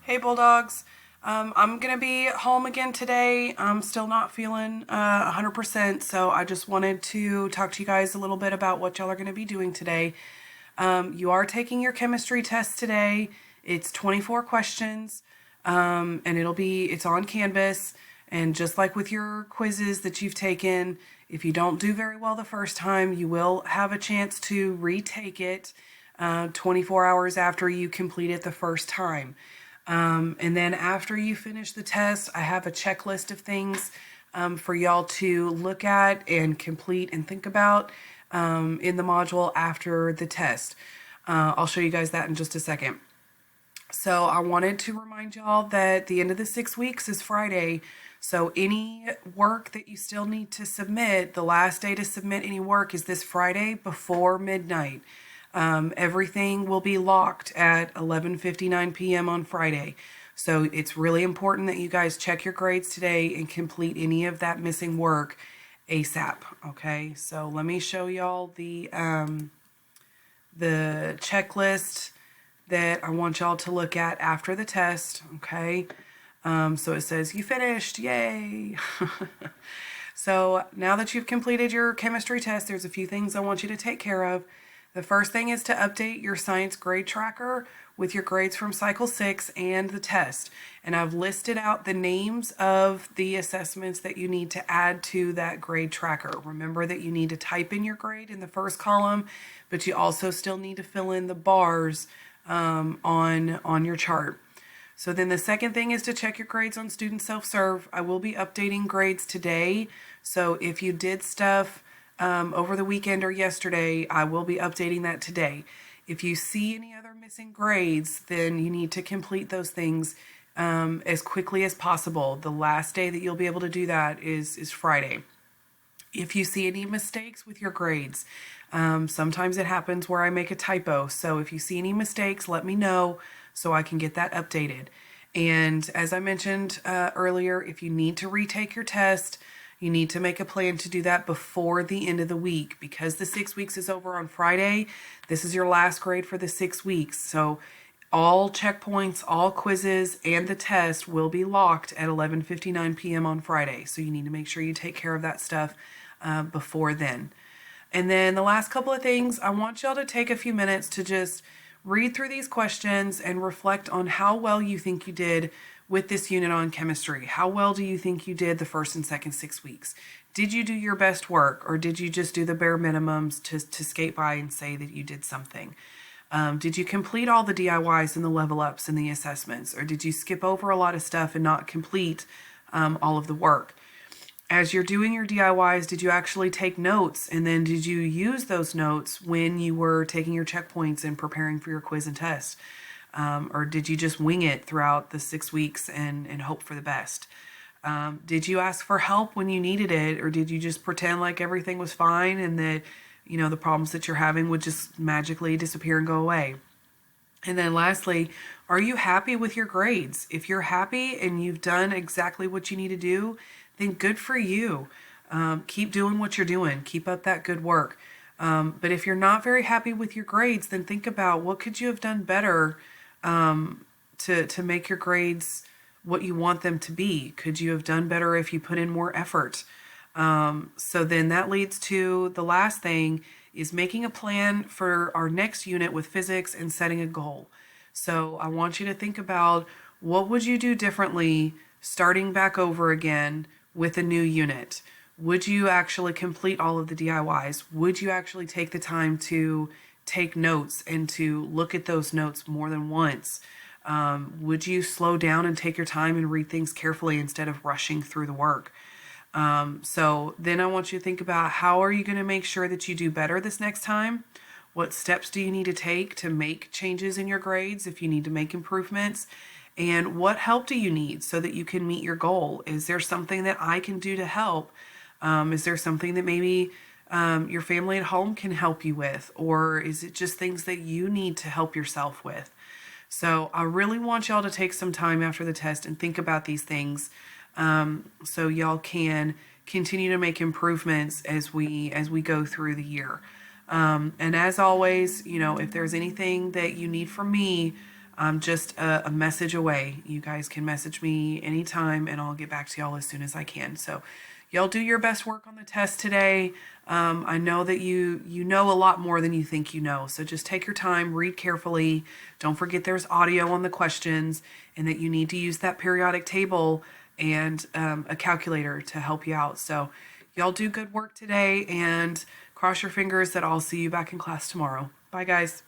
Hey Bulldogs. I'm going to be home again today. I'm still not feeling 100%, so I just wanted to talk to you guys a little bit about what y'all are going to be doing today. You are taking your chemistry test today. It's 24 questions, and it's on Canvas. And just like with your quizzes that you've taken, if you don't do very well the first time, you will have a chance to retake it 24 hours after you complete it the first time. And then after you finish the test, I have a checklist of things for y'all to look at and complete and think about in the module after the test. I'll show you guys that in just a second. So I wanted to remind y'all that the end of the 6 weeks is Friday. So any work that you still need to submit, the last day to submit any work is this Friday before midnight. Everything will be locked at 11:59 p.m. on Friday. So it's really important that you guys check your grades today and complete any of that missing work ASAP. Okay, so let me show y'all the checklist that I want y'all to look at after the test. Okay, so it says you finished, yay. So now that you've completed your chemistry test, there's a few things I want you to take care of. The first thing is to update your science grade tracker with your grades from cycle 6 and the test. And I've listed out the names of the assessments that you need to add to that grade tracker. Remember that you need to type in your grade in the first column, but you also still need to fill in the bars on your chart. So then the second thing is to check your grades on student self-serve. I will be updating grades today. So if you did stuff over the weekend or yesterday, I will be updating that today. If you see any other missing grades, then you need to complete those things as quickly as possible. The last day that you'll be able to do that is Friday. If you see any mistakes with your grades, sometimes it happens where I make a typo. So if you see any mistakes, let me know so I can get that updated. And as I mentioned earlier, if you need to retake your test, you need to make a plan to do that before the end of the week. Because the 6 weeks is over on Friday, this is your last grade for the 6 weeks. So all checkpoints, all quizzes, and the test will be locked at 11:59 p.m. on Friday. So you need to make sure you take care of that stuff before then. And then the last couple of things, I want y'all to take a few minutes to just read through these questions and reflect on how well you think you did with this unit on chemistry. How well do you think you did the first and second 6 weeks? Did you do your best work, or did you just do the bare minimums to skate by and say that you did something? Did you complete all the DIYs and the level ups and the assessments, or did you skip over a lot of stuff and not complete all of the work? As you're doing your DIYs, did you actually take notes? And then did you use those notes when you were taking your checkpoints and preparing for your quiz and test? Or did you just wing it throughout the 6 weeks and hope for the best? Did you ask for help when you needed it? Or did you just pretend like everything was fine and that, the problems that you're having would just magically disappear and go away? And then lastly, are you happy with your grades? If you're happy and you've done exactly what you need to do, then good for you. Keep doing what you're doing. Keep up that good work. But if you're not very happy with your grades, then think about what could you have done better to make your grades what you want them to be. Could you have done better if you put in more effort? So then that leads to the last thing is making a plan for our next unit with physics and setting a goal. So I want you to think about what would you do differently starting back over again with a new unit. Would you actually complete all of the DIYs? Would you actually take the time to take notes and to look at those notes more than once? Would you slow down and take your time and read things carefully instead of rushing through the work? So then I want you to think about how are you going to make sure that you do better this next time? What steps do you need to take to make changes in your grades if you need to make improvements? And what help do you need so that you can meet your goal? Is there something that I can do to help? Is there something that maybe your family at home can help you with? Or is it just things that you need to help yourself with? So I really want y'all to take some time after the test and think about these things so y'all can continue to make improvements as we go through the year. And as always, if there's anything that you need from me, I'm just a message away. You guys can message me anytime and I'll get back to y'all as soon as I can. So y'all do your best work on the test today. I know that you know a lot more than you think you know. So just take your time, read carefully. Don't forget there's audio on the questions and that you need to use that periodic table and a calculator to help you out. So y'all do good work today and cross your fingers that I'll see you back in class tomorrow. Bye, guys.